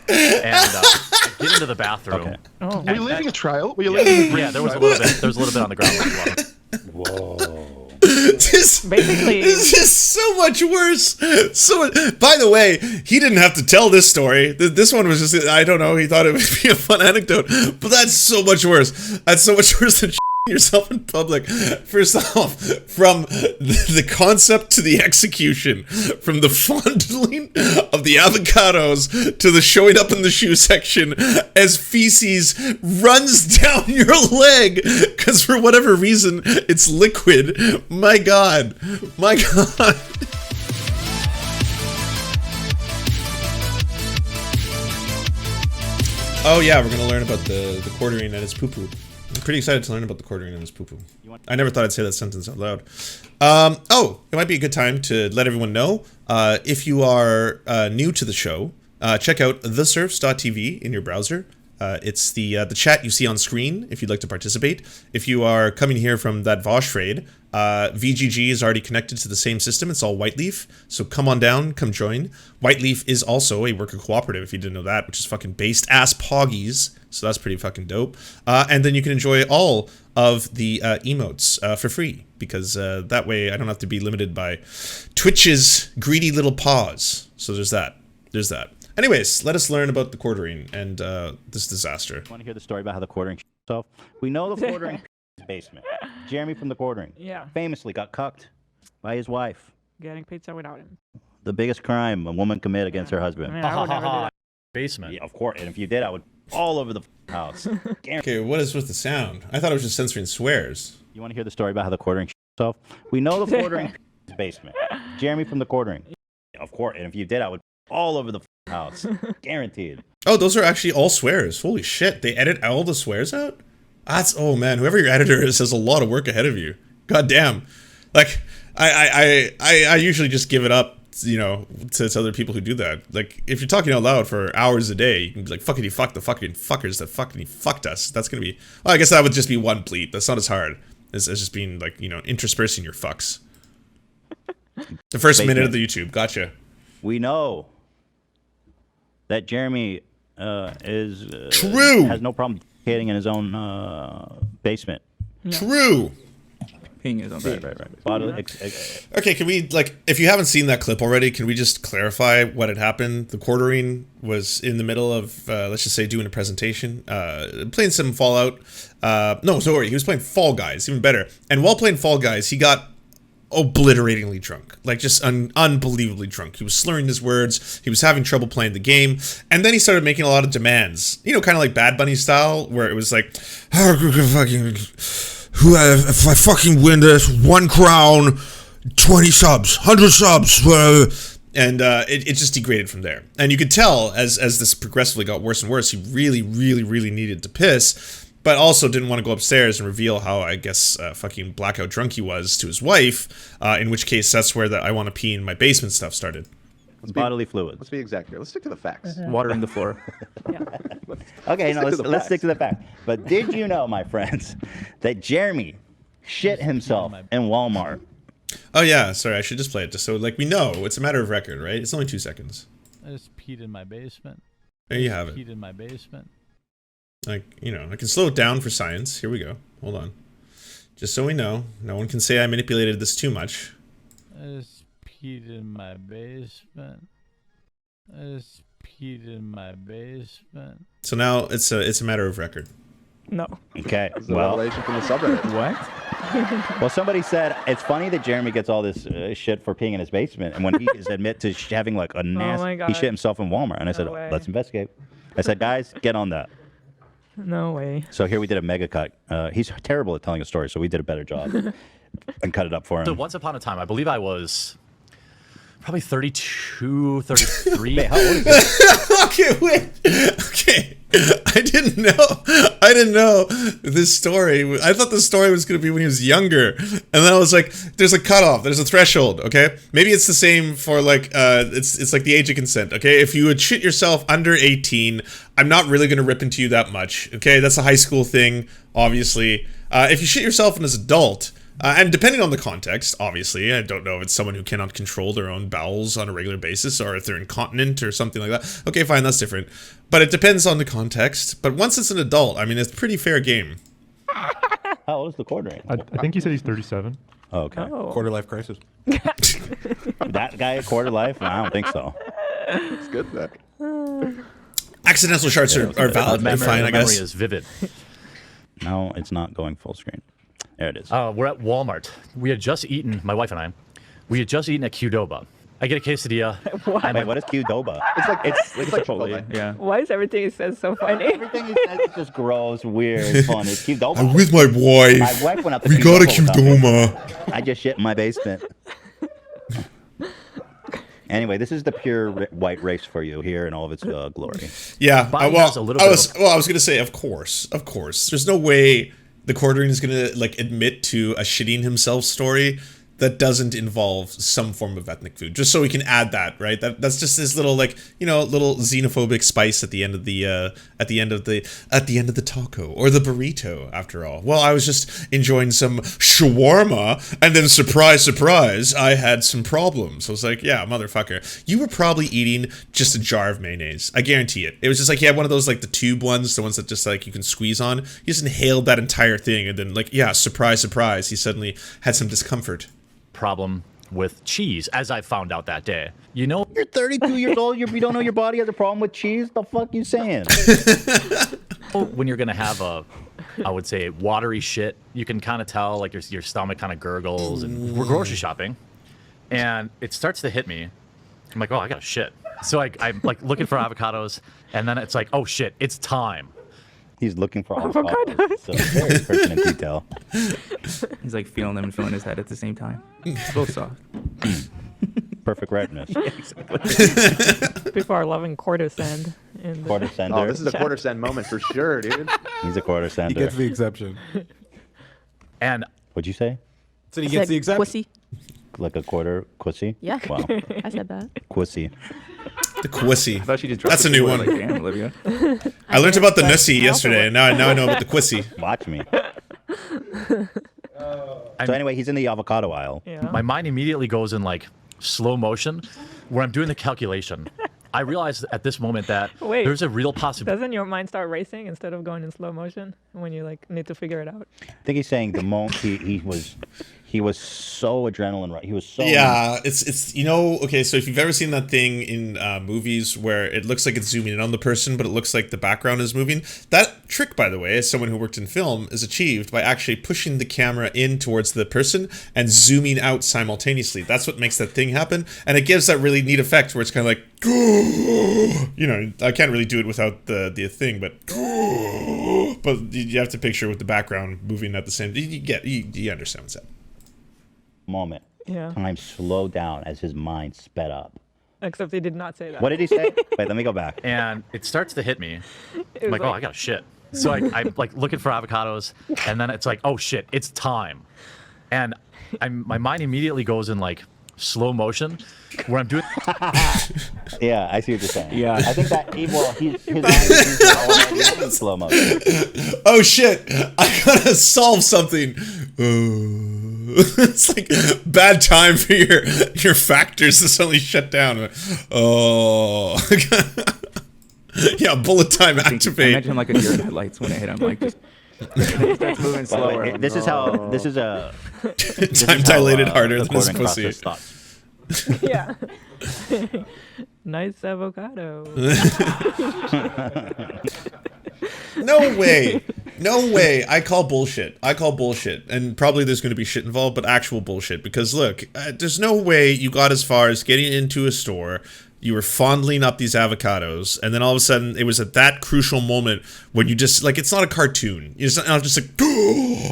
and I get into the bathroom. Okay. Oh, Were you leaving a trail? Were you leaving? Yeah, there was a little bit. There was a little bit on the ground as well. Whoa. basically, This is so much worse. By the way, he didn't have to tell this story. This one was just, I don't know, he thought it would be a fun anecdote. But that's so much worse. That's so much worse than yourself in public. First off, from the concept to the execution, from the fondling of the avocados to the showing up in the shoe section as feces runs down your leg because for whatever reason it's liquid. My God. My God. Oh yeah, we're gonna learn about the quartering and his poo-poo. I'm pretty excited to learn about the quartering and his poo-poo. I never thought I'd say that sentence out loud. Oh, it might be a good time to let everyone know, if you are new to the show, check out theserfs.tv in your browser. It's the chat you see on screen if you'd like to participate. If you are coming here from that Vosh trade, VGG is already connected to the same system. It's all Whiteleaf, so come on down, come join. Whiteleaf is also a worker cooperative, if you didn't know that, which is fucking based ass poggies, so that's pretty fucking dope. And then you can enjoy all of the emotes for free, because that way I don't have to be limited by Twitch's greedy little paws. So there's that. There's that. Anyways, let us learn about the quartering and this disaster. Want to hear the story about how the quartering himself? We know the quartering basement. Jeremy from the quartering. Yeah. Famously got cucked by his wife. Getting pizza without him. The biggest crime a woman commit against her husband. I mean, I would never do that. Basement. Yeah, of course. And if you did, I would all over the house. Okay, what is with the sound? I thought it was just censoring swears. You want to hear the story about how the quartering himself? We know the quartering basement. Jeremy from the quartering. Yeah, of course. And if you did, I would all over the house. Guaranteed. Oh, those are actually all swears. Holy shit, they edit all the swears out? That's, oh man, whoever your editor is has a lot of work ahead of you. God damn. Like, I usually just give it up, you know, to other people who do that. Like, if you're talking out loud for hours a day, you can be like, fucking you fuck the fucking fuckers that fucking fucked us. That's gonna be, well, I guess that would just be one bleep. That's not as hard as just being like, you know, interspersing your fucks. The first minute of the YouTube, gotcha. We know that Jeremy is True. has no problem hitting in his own basement. True. Peeing is on Right. Bodily, Okay, can we, like, if you haven't seen that clip already, can we just clarify what had happened? The quartering was in the middle of, let's just say, doing a presentation, playing some Fallout. No, sorry, he was playing Fall Guys, even better. And while playing Fall Guys, he got obliteratingly drunk, like just unbelievably drunk. He was slurring his words, he was having trouble playing the game, and then he started making a lot of demands, you know, kind of like Bad Bunny style, where it was like, if I fucking win this, 1 crown, 20 subs, 100 subs, and it just degraded from there. And you could tell as this progressively got worse and worse, he really needed to piss, but also didn't want to go upstairs and reveal how, I guess, fucking blackout drunk he was to his wife, in which case that's where the I want to pee in my basement stuff started. bodily fluids. Let's be exact here. Let's stick to the facts. Watering the floor. Yeah. Okay, no, Stick to the let's stick facts. to the fact. But did you know, my friends, that Jeremy shit himself in Walmart? Oh yeah, sorry, I should just play it just so, like, we know. It's a matter of record, right? It's only 2 seconds. I just peed in my basement. There you have it. Peed in my basement. Like, you know, I can slow it down for science. Here we go. Hold on. Just so we know, no one can say I manipulated this too much. I just peed in my basement. I just peed in my basement. So now it's a matter of record. No. Okay, It's the well, revelation from the subreddit. What? well, somebody said it's funny that Jeremy gets all this shit for peeing in his basement, and when he is admit to having like a nasty, my he God. shit himself in Walmart, and I said, way. let's investigate. I said, guys, get on that. No way. So here we did a mega cut. He's terrible at telling a story, so we did a better job and cut it up for So him. once upon a time, I believe I was probably 32, 33. Wait, how old is he? Okay, wait. Okay. I didn't know this story. I thought the story was going to be when he was younger. And then I was like, there's a cutoff. There's a threshold, okay? Maybe it's the same for, like, it's like the age of consent, okay? If you would shit yourself under 18, I'm not really going to rip into you that much, okay? That's a high school thing, obviously. If you shit yourself as an adult, And depending on the context, obviously, I don't know if it's someone who cannot control their own bowels on a regular basis, or if they're incontinent or something like that. Okay, fine, that's different. But it depends on the context. But once it's an adult, I mean, it's a pretty fair game. How old is the quartering? I think he said he's 37. Oh, okay. Oh. Quarter life crisis. That guy at quarter life? I don't think so. It's good then. Accidental shards are valid and fine, I memory guess. is vivid. No, it's not going full screen. There it is. We're at Walmart. We had just eaten, my wife and I, we had just eaten at Qdoba. I get a quesadilla. Wait, what is Qdoba? It's like Chipotle. Yeah. Why is everything he says so funny? Everything he says is just gross, weird, funny. It's Qdoba. I'm with my wife. My wife went out to We got a Qdoba. Qdoma. I just shit in my basement. Anyway, this is the pure white race for you here in all of its glory. Yeah, Bobby well, has a little I bit was gonna say, of course. There's no way the Quartering is gonna like admit to a shitting himself story that doesn't involve some form of ethnic food, just so we can add that, right? That's just this little, like, you know, little xenophobic spice at the end of the taco or the burrito. After all, well, I was just enjoying some shawarma, and then surprise, surprise, I had some problems. I was like, yeah, motherfucker, you were probably eating just a jar of mayonnaise. I guarantee it. It was just like, he had one of those, like, the tube ones, the ones that just like you can squeeze on. He just inhaled that entire thing, and then, like, yeah, surprise, surprise, he suddenly had some discomfort. Problem with cheese, as I found out that day. You know, You're 32 years old. You don't know your body has a problem with cheese? The fuck you saying? when you're gonna have a, I would say, watery shit, you can kind of tell, like, your stomach kind of gurgles. And we're grocery shopping, and it starts to hit me. I'm like, oh, I got shit. So I'm like looking for avocados, and then it's like, oh shit, it's time. He's looking for avocados. So very pertinent detail. He's like feeling them and feeling his head at the same time. It's both soft. Perfect redness. People are loving quarter send. Quarter sender. Oh, this is a quarter send moment for sure, dude. He's a quarter He sender. gets the exception. And What'd you say? So he gets the exception. Pussy. Like a quarter quissy? Yeah. Wow. I said that. Quissy. The quissy. I thought she just dropped That's it a new before, one. Like, damn, Olivia. I learned about the nussy yesterday, and now I know about the quissy. Watch me. So anyway, he's in the avocado aisle. Yeah. my mind immediately goes in like slow motion, where I'm doing the calculation. I realize at this moment that Wait. there's a real possibility. Doesn't your mind start racing instead of going in slow motion when you like need to figure it out? I think he's saying the moment he was so adrenaline right. He was so Yeah, it's you know, okay, so if you've ever seen that thing in movies where it looks like it's zooming in on the person, but it looks like the background is moving, that trick, by the way, as someone who worked in film, is achieved by actually pushing the camera in towards the person and zooming out simultaneously. That's what makes that thing happen, and it gives that really neat effect where it's kind of like, you know, I can't really do it without the thing, but you have to picture with the background moving at the same. You understand what's happening. moment. Yeah. Time slowed down as his mind sped up. Except he did not say that. What did he say? Wait, let me go back. And it starts to hit me. It I'm was like, oh, I got shit. So I'm like looking for avocados, and then it's like, oh shit, it's time. And my mind immediately goes in like slow motion, where I'm doing. Yeah, I see what you're saying. Yeah. I think that his mind is already in slow motion. Oh shit! I gotta solve something. It's like bad time for your factors to suddenly shut down. Oh, yeah, bullet time I activate. imagine him like a deer in headlights when it hit him. Like just it starts moving By the slower. way, this is a Time dilated harder the than his quartering pussy. process stops. Yeah. Nice avocado. No way. No way. I call bullshit. And probably there's going to be shit involved, but actual bullshit. Because look, there's no way you got as far as getting into a store, you were fondling up these avocados, and then all of a sudden, it was at that crucial moment when you just, like, it's not a cartoon. I was just like,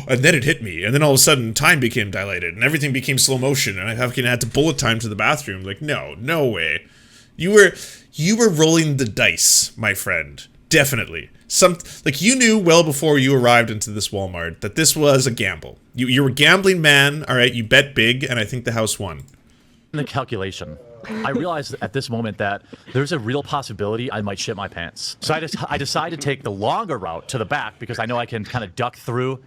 and then it hit me. And then all of a sudden, time became dilated, and everything became slow motion, and I had to bullet time to the bathroom. Like, no way. You were rolling the dice, my friend. Definitely. Like, you knew well before you arrived into this Walmart that this was a gamble. You were a gambling man, all right? You bet big, and I think the house won. The calculation. I realized at this moment that there's a real possibility I might shit my pants. So I decided to take the longer route to the back because I know I can kind of duck through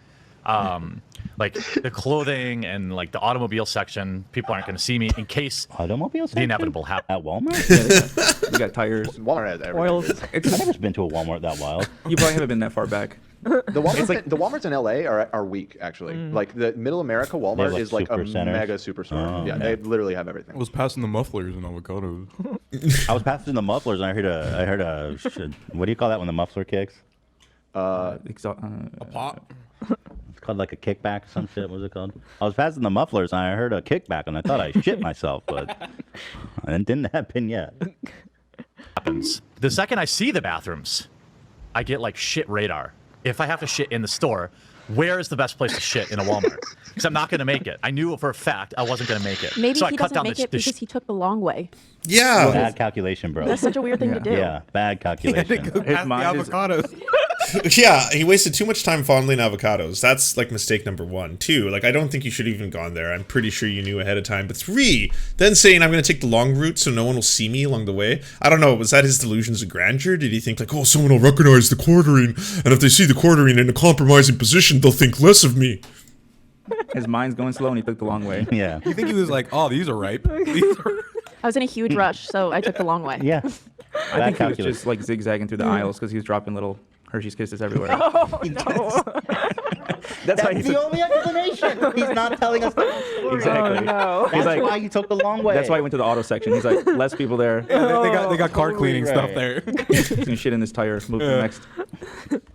like the clothing and like the automobile section. People aren't going to see me in case Automobile the inevitable happens. at Walmart? Yeah, we got tires. Walmart has everything. Oils. I've never been to a Walmart that wild. You probably haven't been that far back. The Walmarts in LA are weak actually. Like the Middle America Walmart like is like a super centers. mega superstore. Oh, yeah, okay. they literally have everything. I was passing the mufflers and avocados. I was passing the mufflers and I heard a what do you call that when the muffler kicks? A pop. It's called like a kickback or some shit. What was it called? I was passing the mufflers and I heard a kickback and I thought I shit myself, but it didn't happen yet. Happens. The second I see the bathrooms, I get like shit radar. If I have to shit in the store, where is the best place to shit in a Walmart? Because I'm not going to make it. I knew for a fact I wasn't going to make it. Maybe so I he cut doesn't down make the, it because he took the long way. Yeah. Bad calculation, bro. That's such a weird thing to do. Yeah, bad calculation. His mind is- avocados. Yeah, he wasted too much time fondling avocados. That's like mistake number 1. 2, like I don't think you should have even gone there. I'm pretty sure you knew ahead of time. But 3, then saying I'm going to take the long route so no one will see me along the way. I don't know. Was that his delusions of grandeur? Did he think like, oh, someone will recognize the quartering, and if they see the quartering in a compromising position, they'll think less of me? His mind's going slow and he took the long way. Yeah. You think he was like, oh, these are ripe. These are... I was in a huge rush, so I took the long way. Yeah. I think he was just like zigzagging through the aisles because he was dropping little Hershey's Kisses everywhere. Oh, no. That's why he That's the only explanation. He's not telling us the whole story. Exactly. Oh, no. That's He's like, why you took the long way. that's why he went to the auto section. He's like, less people there. Yeah, they got car totally cleaning stuff there. He's gonna shit in this tire. Move to the next.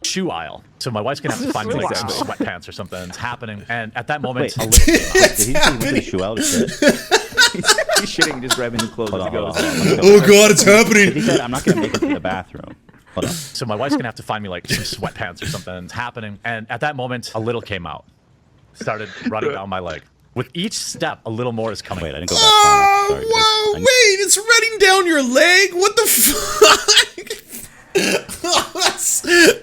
shoe aisle. So my wife's going to have to find me like some sweatpants or something. It's happening. And at that moment, Wait, a little bit. Did he say he went to the shoe out of shit? He's shitting, just grabbing his clothes Hold as on, he hold goes. on, hold on. Oh God, it's He happening. said, I'm not going to make it to the bathroom. Hold on. so my wife's going to have to find me like some sweatpants or something. It's happening. And at that moment, a little came out. Started running down my leg. With each step, a little more is coming. Wait, I didn't go that far. Sorry. Whoa, wait, it's running down your leg? What the fuck?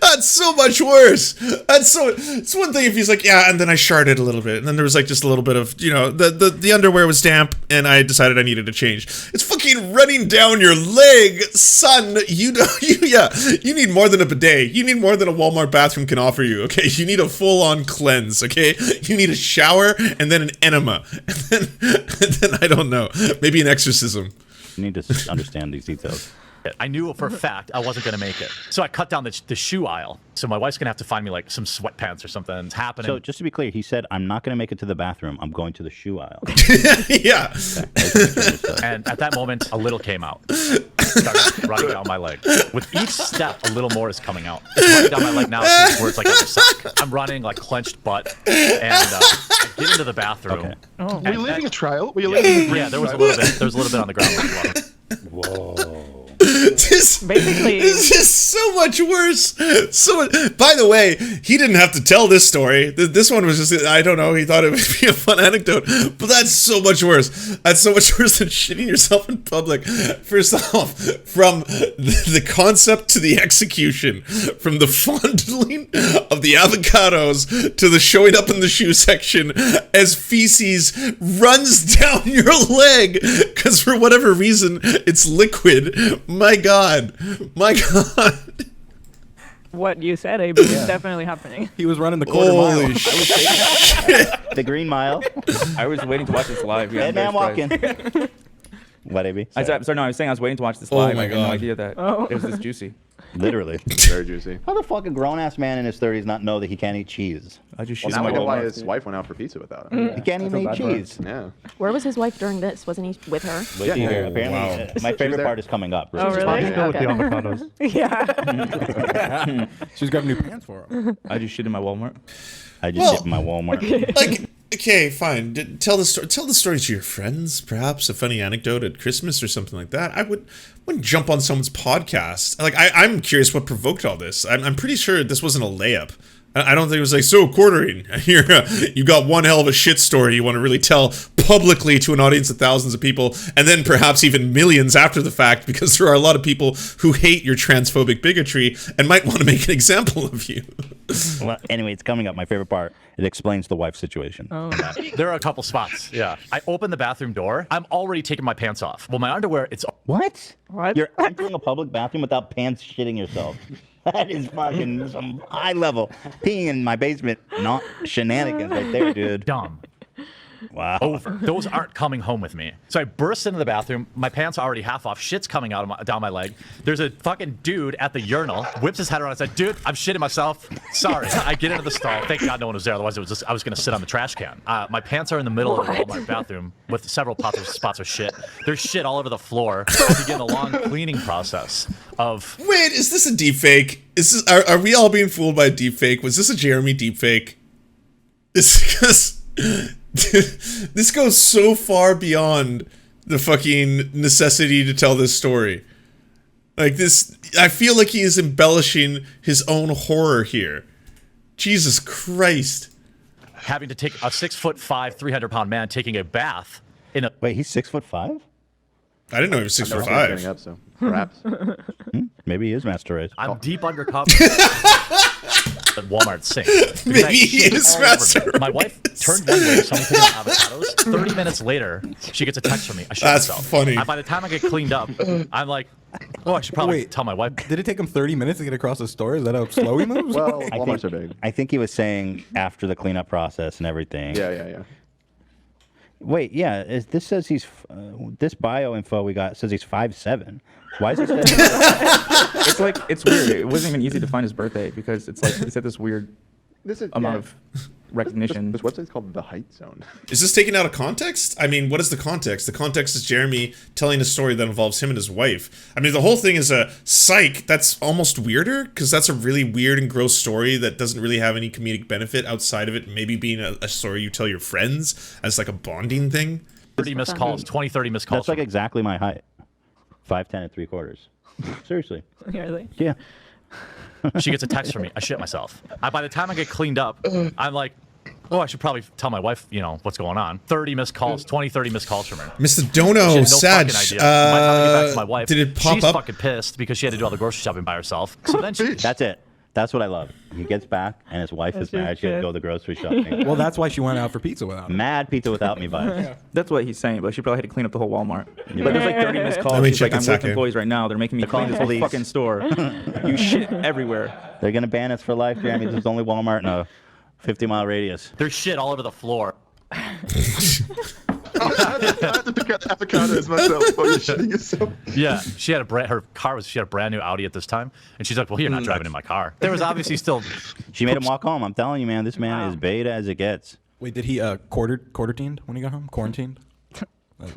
That's so much worse. It's one thing if he's like, yeah, and then I sharted a little bit, and then there was like just a little bit of, you know, the underwear was damp, and I decided I needed to change. It's fucking running down your leg, son. You need more than a bidet. You need more than a Walmart bathroom can offer you. Okay, you need a full-on cleanse. Okay, you need a shower and then an enema, and then I don't know, maybe an exorcism. You need to understand these details. I knew for a fact I wasn't going to make it. So I cut down the shoe aisle. So my wife's going to have to find me like some sweatpants or something. It's happening. So just to be clear, he said, I'm not going to make it to the bathroom. I'm going to the shoe aisle. Yeah. And at that moment, a little came out. Started running down my leg. With each step, a little more is coming out. It's running down my leg now to where it's like a sock. I'm running like clenched butt. And I get into the bathroom. Okay. Oh, Were you leaving a trail? Were you leaving? Yeah, there was a little bit. There was a little bit on the ground as well. Whoa. Basically- This is so much worse. By the way, he didn't have to tell this story. This one was just, I don't know, he thought it would be a fun anecdote. But that's so much worse. That's so much worse than shitting yourself in public. First off, from the concept to the execution, from the fondling of the avocados to the showing up in the shoe section as feces runs down your leg because for whatever reason it's liquid. My God. My God. what you said, AB, is definitely happening. He was running the quarter mile. Holy shit. The Green Mile. I was waiting to watch this live. Yeah, Dead man walking. What, AB? I was saying I was waiting to watch this live. my I had no God. idea that it was this juicy. Literally. Very juicy. How the fuck a grown-ass man in his 30s not know that he can't eat cheese? I just Well, shit now I in know my why Walmart. his wife went out for pizza without him. He can't even eat cheese. Yeah. Where was his wife during this? Wasn't he with her? Wait till you hear. Oh, Apparently, wow. my favorite there. part is coming up. Oh, really? Okay. Yeah. She's got new pants for him. I just shit in my Walmart. I just Well, hit my Walmart. Like, okay, fine. Tell the story to your friends, perhaps a funny anecdote at Christmas or something like that. I wouldn't jump on someone's podcast. Like, I'm curious what provoked all this. I'm pretty sure this wasn't a layup. I don't think it was like, so Quartering, you got one hell of a shit story you want to really tell publicly to an audience of thousands of people, and then perhaps even millions after the fact, because there are a lot of people who hate your transphobic bigotry and might want to make an example of you. Well, anyway, it's coming up. My favorite part. It explains the wife situation. Oh. There are a couple spots. Yeah. I open the bathroom door. I'm already taking my pants off. Well, my underwear, it's... What? What? You're entering a public bathroom without pants shitting yourself. That is fucking some high level. Peeing in my basement. Not shenanigans right there, dude. dumb. Wow. Over. Those aren't coming home with me. So I burst into the bathroom. My pants are already half off. Shit's coming out of down my leg. There's a fucking dude at the urinal. Whips his head around and said, dude, I'm shitting myself. Sorry. I get into the stall. Thank God no one was there. Otherwise, I was going to sit on the trash can. My pants are in the middle of the Walmart bathroom with several spots of shit. There's shit all over the floor. I begin a long cleaning process of... Wait, is this a deepfake? Is this, are we all being fooled by a deepfake? Was this a Jeremy deepfake? This goes so far beyond the fucking necessity to tell this story. Like this, I feel like he is embellishing his own horror here. Jesus Christ. Having to take a 6'5", 300-pound man taking a bath in a... Wait, he's 6'5"? I didn't know he was 6'5". Standing up, so perhaps. Maybe he is master race. I'm deep undercover. At Walmart sink. Maybe he is master. My wife turned one way, so I'm picking up avocados. 30 minutes later, she gets a text from me. I shit That's myself. funny. And by the time I get cleaned up, I'm like, oh, I should probably tell my wife. Did it take him 30 minutes to get across the store? Is that how slow he moves? Well, Walmarts are big. I think he was saying after the cleanup process and everything. Yeah. Wait, yeah. This says he's this bio info we got says he's 5'7". Why is it? It's like it's weird. It wasn't even easy to find his birthday because it's like it's at this weird amount of recognition. This website's called The Height Zone. Is this taken out of context? I mean, what is the context? The context is Jeremy telling a story that involves him and his wife. I mean, the whole thing is a psych. That's almost weirder because that's a really weird and gross story that doesn't really have any comedic benefit outside of it maybe being a story you tell your friends as like a bonding thing. 30 missed calls, 20, 30 missed calls. That's like exactly my height. 5'10" and 3/4. Seriously. Really? Yeah. She gets a text from me. I shit myself. By the time I get cleaned up, I'm like, oh, I should probably tell my wife, you know, what's going on. 30 missed calls, 20, 30 missed calls from her. Mr. Dono, Sag, By the time I get back to my wife, did it pop she's up? fucking pissed because she had to do all the grocery shopping by herself. So then she... That's it. That's what I love. He gets back and his wife is mad. She had to go to the grocery shopping. Well, that's why she went out for pizza without him. Mad pizza without me vibes. That's what he's saying, but she probably had to clean up the whole Walmart. Yeah. But there's like 30 missed calls. Let me She's check like, it, I'm with Sake. employees right now. They're making me clean this whole fucking store. You shit everywhere. They're going to ban us for life, Jeremy. There's only Walmart in a 50-mile radius. There's shit all over the floor. I had to pick out the avocados myself while you're shitting yourself. Yeah, she had a brand new Audi at this time, and she's like, well, you're not driving in my car. There was obviously still... She made him walk home. I'm telling you, man, this man is beta as it gets. Wait, did he quarantined when he got home? Quarantined? No.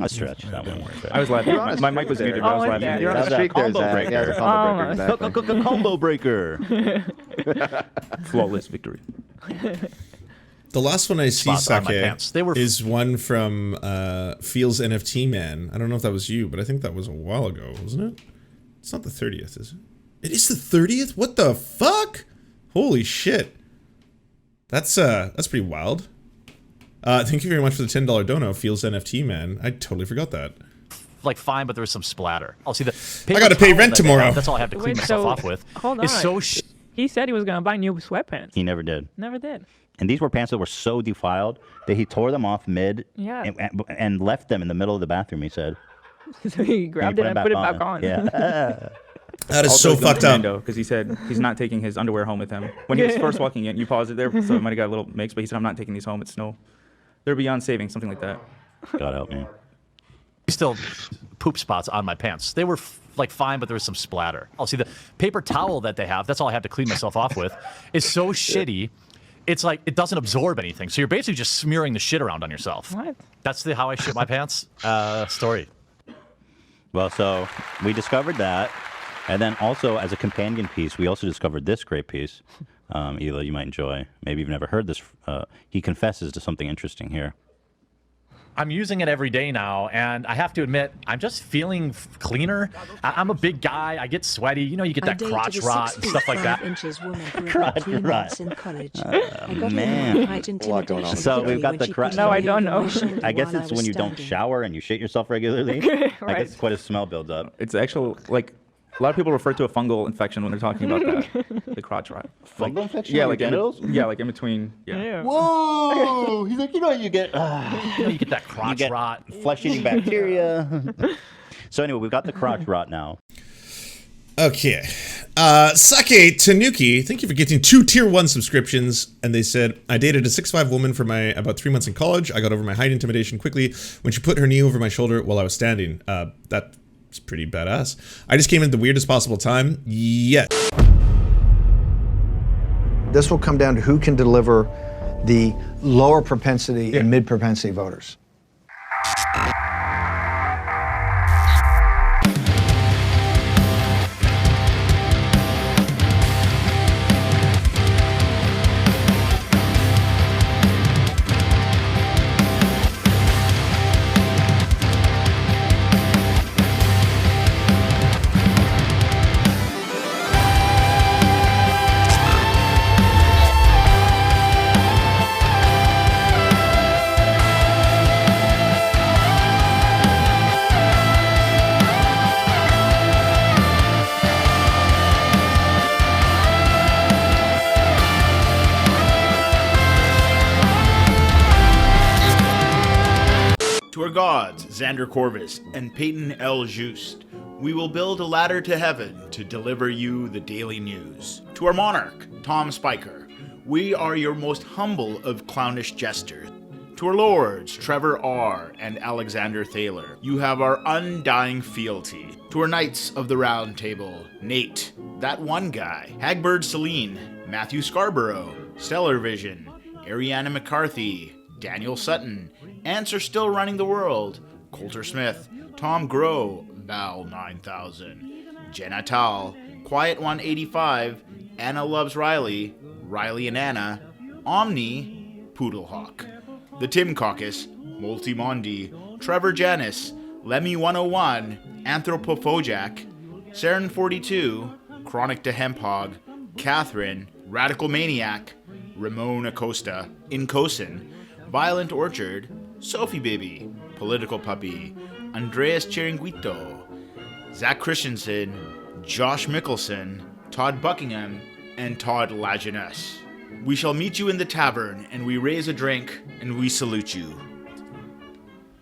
A stretch. That one. I was laughing. My mic was muted, but I was laughing. You're on a streak there, Zach. Yeah, the combo breaker. Exactly. Combo breaker. Flawless victory. The last one I see, Spots on my pants. They were is one from FeelsNFT Man. I don't know if that was you, but I think that was a while ago, wasn't it? It's not the 30th, is it? It is the 30th? What the fuck? Holy shit. That's pretty wild. Thank you very much for the $10 dono, FeelsNFT Man. I totally forgot that. like fine, but there was some splatter. I'll see the. I gotta pay rent tomorrow. That's all I have to clean myself off with. Hold on. It's so. He said he was gonna buy new sweatpants. He never did. Never did. And these were pants that were so defiled that he tore them off mid and left them in the middle of the bathroom, he said. So he grabbed it and put it back on. Yeah. That is Also, so fucked up. Because he said he's not taking his underwear home with him. When he was first walking in, you paused it there, so it might have got a little mixed, but he said, I'm not taking these home. It's no. They're beyond saving, something like that. God help me. Still poop spots on my pants. They were like fine, but there was some splatter. I'll see the paper towel that they have. That's all I have to clean myself off with. Is so shitty. It's like it doesn't absorb anything. So you're basically just smearing the shit around on yourself. What? That's the how I shit my pants story. Well, so we discovered that. And then also as a companion piece, we also discovered this great piece. Hila, you might enjoy. Maybe you've never heard this. He confesses to something interesting here. I'm using it every day now, and I have to admit, I'm just feeling cleaner. I'm a big guy. I get sweaty. You know, you get that crotch rot and stuff like that. Crotch rot. Man. So we've got the crotch. No, I don't know. I guess it's when you don't shower and you shit yourself regularly. Right. I guess quite a smell builds up. It's actual, like lot of people refer to a fungal infection when they're talking about that. The crotch rot. Fungal infection? Yeah, on like your genitals? yeah, like in between. Yeah. Whoa! He's like, you know, you get You get that crotch rot. flesh-eating bacteria. So anyway, we've got the crotch rot now. Okay. Sake Tanuki, thank you for getting 2 tier 1 subscriptions. And they said, I dated a 6'5" woman for about 3 months in college. I got over my height intimidation quickly when she put her knee over my shoulder while I was standing. That's pretty badass. I just came in at the weirdest possible time. Yes. This will come down to who can deliver the lower propensity and mid propensity voters. To our gods, Xander Corvus and Peyton L. Just, we will build a ladder to heaven to deliver you the daily news. To our monarch, Tom Spiker, we are your most humble of clownish jesters. To our lords, Trevor R. and Alexander Thaler, you have our undying fealty. To our knights of the round table, Nate, that one guy, Hagbird Celine, Matthew Scarborough, Stellar Vision, Ariana McCarthy, Daniel Sutton, Ants Are Still Running the World, Coulter Smith, Tom Groh, Val 9000, Jenna Tal, Quiet 185, Anna Loves Riley, Riley and Anna, Omni, Poodlehawk, The Tim Caucus, Multimondi, Trevor Janis, Lemmy 101, Anthropophojak, Saren 42, Chronic to Hemphog, Catherine, Radical Maniac, Ramon Acosta, Incosin, Violent Orchard, Sophie Baby, Political Puppy, Andreas Chiringuito, Zach Christensen, Josh Mickelson, Todd Buckingham, and Todd Lajeunesse. We shall meet you in the tavern, and we raise a drink, and we salute you.